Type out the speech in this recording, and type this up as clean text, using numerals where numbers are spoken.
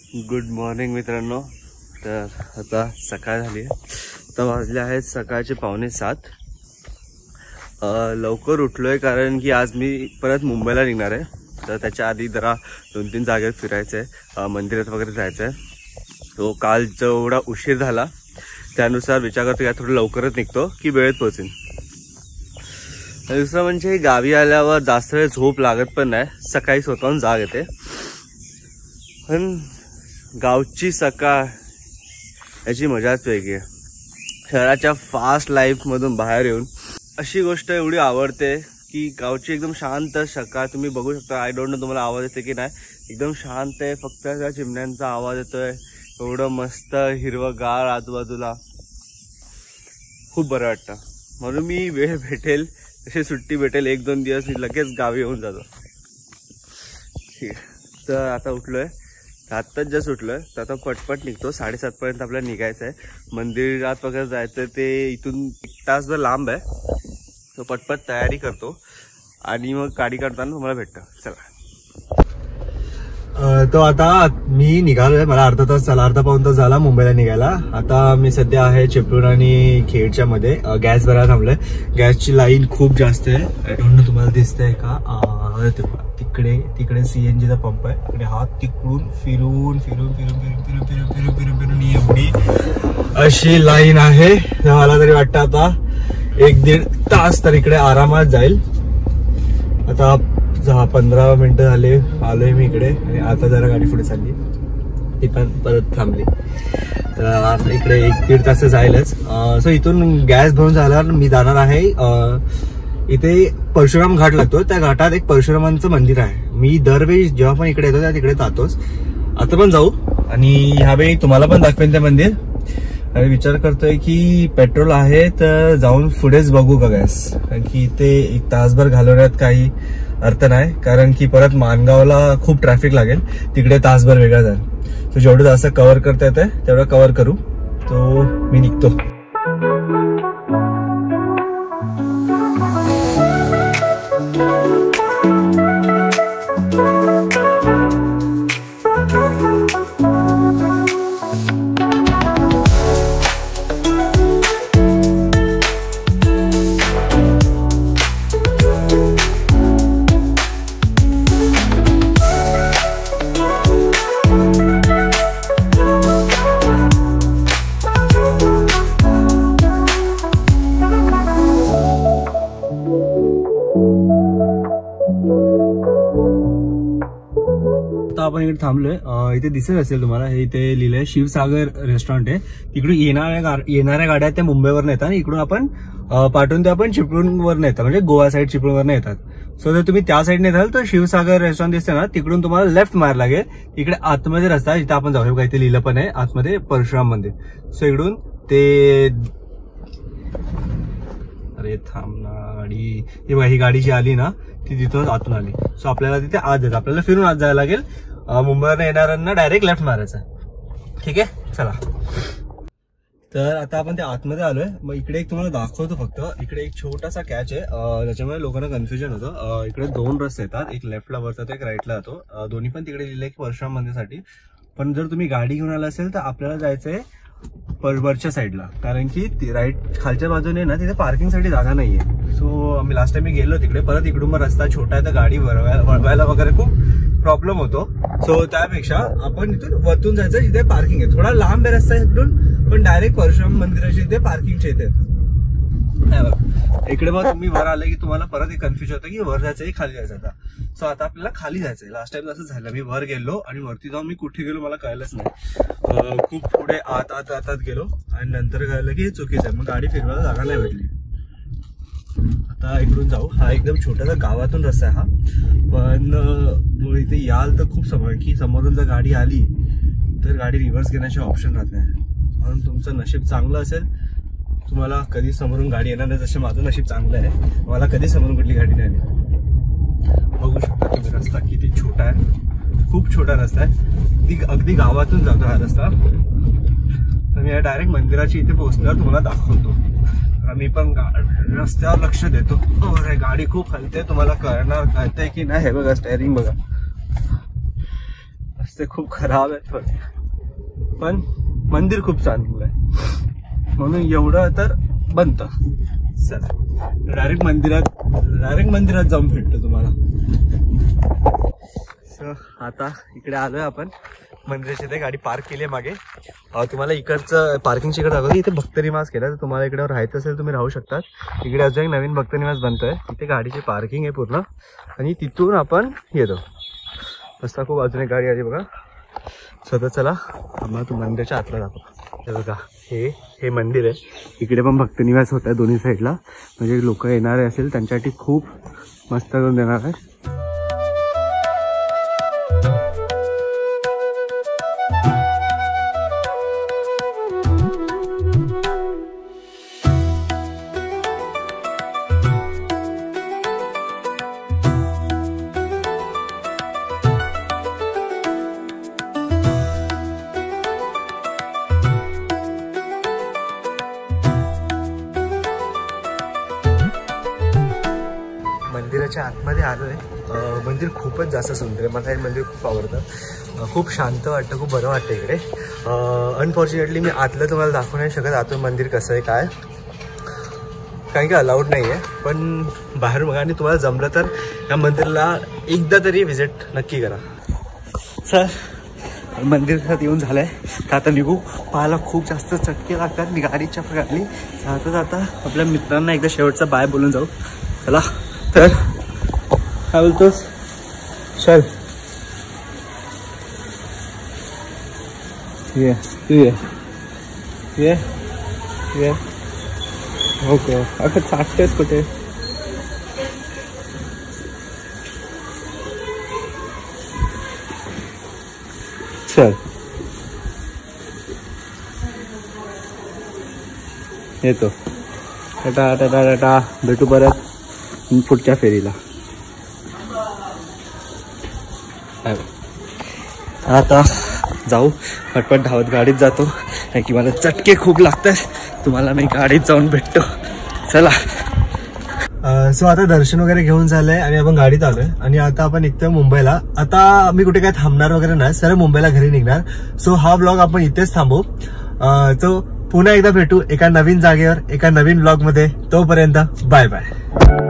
Good morning मित्रांनो. तर आता सकाळ झाली आहे. आता वाजले आहेत सकाळचे 6:45. लवकर उठलोय कारण की आज मी परत मुंबईला निघणार आहे. तर त्याच्या आधी जरा 2-3 जागेत फिरायचं आहे, मंदिरात वगैरे जायचं आहे. तो काल जेवढा उशीर झाला त्यानुसार विचार करतो की थोडं लवकरच निघतो की वेळेत पोहोचेन. दुसरं म्हणजे गावी आल्यावर जास्त वेळ झोप लागत पण नाही, सकाळी स्वतःहून जाग येते. पण गावची सकाळ याची मजाच वेगळी आहे. शहराच्या फास्ट लाईफमधून बाहेर येऊन अशी गोष्ट एवढी आवडते की गावची एकदम शांत सकाळ तुम्ही बघू शकता. आय डोंट नो तुम्हाला आवाज येते की नाही, एकदम शांत आहे. फक्त त्या चिमण्यांचा आवाज येतोय. एवढं मस्त हिरवंगार आजूबाजूला, खूप बरं वाटतं. म्हणून मी वेळ भेटेल तशी सुट्टी भेटेल 1-2 दिवस मी लगेच गावी येऊन जातो. ठीक आहे. तर आता उठलोय, आत्ताच जस्ट उठलोय. तर आता पटपट निघतो. 7:30 पर्यंत आपल्याला निघायचं आहे. मंदिरात वगैरे जायचं, ते इथून 1 तासभर लांब आहे. तो पटपट तयारी करतो आणि मग गाडी काढताना मला भेटतं. चला. तो आता मी निघालोय. मला अर्धा पाऊण तास झाला मुंबईला निघायला. आता मी सध्या आहे चिपळूण आणि खेडच्या मध्ये. गॅस भरायला थांबलोय. गॅसची लाईन खूप जास्त आहे. आय डोंट नो तुम्हाला दिसतंय का. तिकडे सीएनजीचा पंप आहे आणि हा तिकडून फिरून एवढी अशी लाईन आहे. मला तरी वाटतं आता 1-1.5 तास तर इकडे आरामात जाईल. आता 10-15 मिनिटं झाले आलोय मी इकडे आणि आता जरा गाडी पुढे चालली, ती पण परत थांबली. तर आता इकडे 1-1.5 तास जाईलच. सो इथून गॅस भरून झाल्यावर मी जाणार आहे. इथे परशुराम घाट लागतो. त्या घाटात एक परशुरामांचं मंदिर आहे. मी दरवेळी जेव्हा पण इकडे येतो त्या तिकडे जातोच. आता पण जाऊ आणि ह्यावेळी तुम्हाला पण दाखवेन ते मंदिर. आणि विचार करतोय की पेट्रोल आहे तर जाऊन पुढेच बघू का गॅस, कारण की इथे 1 तासभर घालवण्यात काही अर्थ नाही. कारण की परत माणगावला खूप ट्रॅफिक लागेल, तिकडे तासभर वेगळा जाईल. तो जेवढं जास्त कव्हर करता येतंय तेवढं कव्हर करू. तो मी निघतो. आपण इकडे थांबलोय. इथे दिसत असेल तुम्हाला, हे इथे लिहिलंय शिवसागर रेस्टॉरंट आहे. तिकडून येणाऱ्या गाड्या त्या मुंबईवर येतात. इकडून आपण पाठवून ते आपण चिपळूणवर येतात, म्हणजे गोवा साईड चिपळूणवर येतात. सो जर तुम्ही त्या साईडने येताल तर शिवसागर रेस्टॉरंट दिसते ना, तिकडून तुम्हाला लेफ्ट मारायला लागेल. इकडे आतमध्ये रस्ता जिथे आपण जाऊ शकतो. इथे लिहिलं पण आहे आतमध्ये परशुराम मंदिर. सो इकडून ते, अरे थांब ना गाडी, ही बघा, ही गाडी जी आली ना ती तिथूनच आतून आली. सो आपल्याला तिथे आत जायचं, आपल्याला फिरून आत जायला लागेल. मुंबईवर येणाऱ्यांना डायरेक्ट लेफ्ट मारायचं. ठीक आहे, चला. तर आता आपण त्या आतमध्ये आलोय. मग इकडे एक तुम्हाला दाखवतो फक्त. इकडे एक छोटासा कॅच आहे, त्याच्यामुळे लोकांना कन्फ्युजन होतं. इकडे 2 रस्ते येतात, एक लेफ्टला वरचा एक राईटला जातो. दोन्ही पण तिकडे लिहिलंय की परशुराम मंदिरसाठी. पण जर तुम्ही गाडी घेऊन आला असेल तर आपल्याला जायचंय वरच्या साईडला, कारण की राईट खालच्या बाजूने ना तिथे पार्किंगसाठी जागा नाहीये. सो आम्ही लास्ट टाइम गेलो तिकडे. परत इकडून मग रस्ता छोटा आहे तर गाडी वळवायला वगैरे खूप प्रॉब्लेम होतो. सो त्यापेक्षा आपण इथून वरतून जायचं जिथे पार्किंग आहे. थोडा लांब आहे रस्ता इकडून, पण डायरेक्ट परशुराम मंदिराच्या इथे पार्किंगच्या इथे इकडे मग तुम्ही वर आले की तुम्हाला परत एक कन्फ्युजन होतं की वर जायचं की खाली जायचं. आता सो आता आपल्याला खाली जायचंय. लास्ट टाइम असं झालं, मी वर गेलो आणि वरती जाऊन मी कुठे गेलो मला कळलंच नाही. खूप पुढे आत गेलो आणि नंतर कळलं की हे चुकीचं आहे. मग गाडी फिरवायला जागा नाही भेटली. आता इकडून जाऊ. हा एकदम छोटासा गावातून रस्ता आहे हा, पण इथे याल तर खूप समोर, की समोरून जर गाडी आली तर गाडी रिव्हर्स घेण्याचे ऑप्शन राहत नाही. म्हणून तुमचं नशीब चांगलं असेल, तुम्हाला कधी समोरून गाडी येणार नाही. जसे माझं नशीब चांगलं आहे, मला कधी समोरून कुठली गाडी नाही आली. बघू शकता तुम्ही रस्ता किती छोटा आहे, खूप छोटा रस्ता आहे. अगदी गावातून जातो हा रस्ता. तर मी डायरेक्ट मंदिराची इथे पोहोचल्यावर तुम्हाला दाखवतो. मी पण रस्त्यावर लक्ष देतो. अरे गाडी खूप हलते, तुम्हाला कळतंय की नाही. हे बघा स्टेअरिंग बघा, रस्ते खूप खराब आहेत पण मंदिर खूप चांगलं आहे म्हणून एवढं तर बनतं. चला डायरेक्ट मंदिरात जाऊन भेटतो तुम्हाला. आता इकडे आलोय आपण मंदिराच्या इथे गाडी पार्क केली आहे मागे. तुम्हाला इकडचं पार्किंगची इकडे दाखवतो. इथे भक्त निवास केला तर तुम्हाला इकडे राहायचं असेल तुम्ही राहू शकतात. इकडे अजून एक नवीन भक्त निवास बनतोय. इथे गाडीची पार्किंग आहे पूर्ण आणि तिथून आपण येतो. रस्ता खूप अजून एक गाडी आली बघा. स्वतः चला आम्हाला तू मंदिराच्या आतला जातो. हे बघा हे मंदिर आहे. इकडे पण भक्त निवास होत आहे दोन्ही साईडला. म्हणजे लोक येणारे असेल त्यांच्यासाठी खूप मस्त करून देणार आहे. मंदिराच्या आतमध्ये आलोय. मंदिर खूपच जास्त सुंदर आहे. मला हे मंदिर खूप आवडतं. खूप शांत वाटतं, खूप बरं वाटतं इकडे. अनफॉर्च्युनेटली मी आतलं तुम्हाला दाखवू नाही शकत आतून मंदिर कसं आहे काय, काही काय अलाउड नाही आहे. पण बाहेर बघा आणि तुम्हाला जमलं तर या मंदिराला एकदा तरी व्हिजिट नक्की करा. सर मंदिरात येऊन झालंय तर आता निघू. पाहायला खूप जास्त चटके लागतात. मी गाडीच्या काढली जाता आपल्या मित्रांना एकदा शेवटचा बाय बोलून जाऊ. चला तर काय बोलतोस? चल ये ओके. अगं चाटतेस कुठे? चल येतो. टाटा टाटा टाटा. भेटू परत पुढच्या फेरीला. आता जाऊ पटपट धावत गाडीत जातो कारण की मला चटके खूप लागतात. तुम्हाला मी गाडीत जाऊन भेटतो. चला. सो आता दर्शन वगैरे घेऊन झालंय आणि आपण गाडीत आलोय आणि आता आपण निघतोय मुंबईला. आता मी कुठे काय थांबणार वगैरे नाही, सरळ मुंबईला घरी निघणार. सो हा व्लॉग आपण इथेच थांबू. तो पुन्हा एकदा भेटू एका नवीन जागेवर एका नवीन व्लॉग मध्ये. तोपर्यंत बाय बाय.